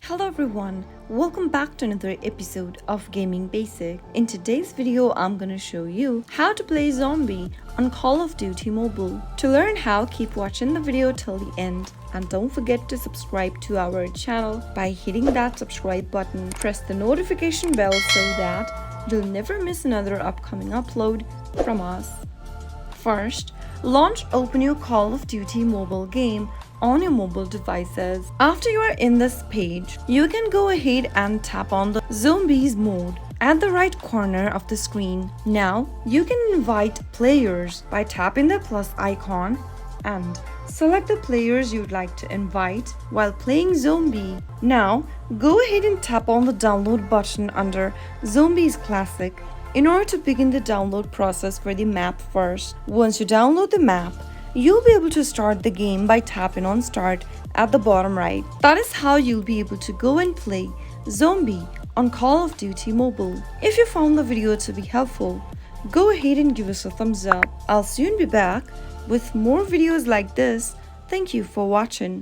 Hello everyone, welcome back to another episode of Gaming Basic. In today's video, I'm gonna show you how to play zombie on Call of Duty Mobile. To learn how, keep watching the video till the end and don't forget to subscribe to our channel by hitting that subscribe button. Press the notification bell so that you'll never miss another upcoming upload from us. First, launch open your Call of Duty mobile game on your mobile devices. After you are in this page, you can go ahead and tap on the Zombies mode at the right corner of the screen. Now, you can invite players by tapping the plus icon and select the players you'd like to invite while playing Zombie. Now, go ahead and tap on the download button under Zombies Classic in order to begin the download process for the map first. Once you download the map, you'll be able to start the game by tapping on start at the bottom right. That is how you'll be able to go and play Zombie on Call of Duty Mobile. If you found the video to be helpful, go ahead and give us a thumbs up. I'll soon be back with more videos like this. Thank you for watching.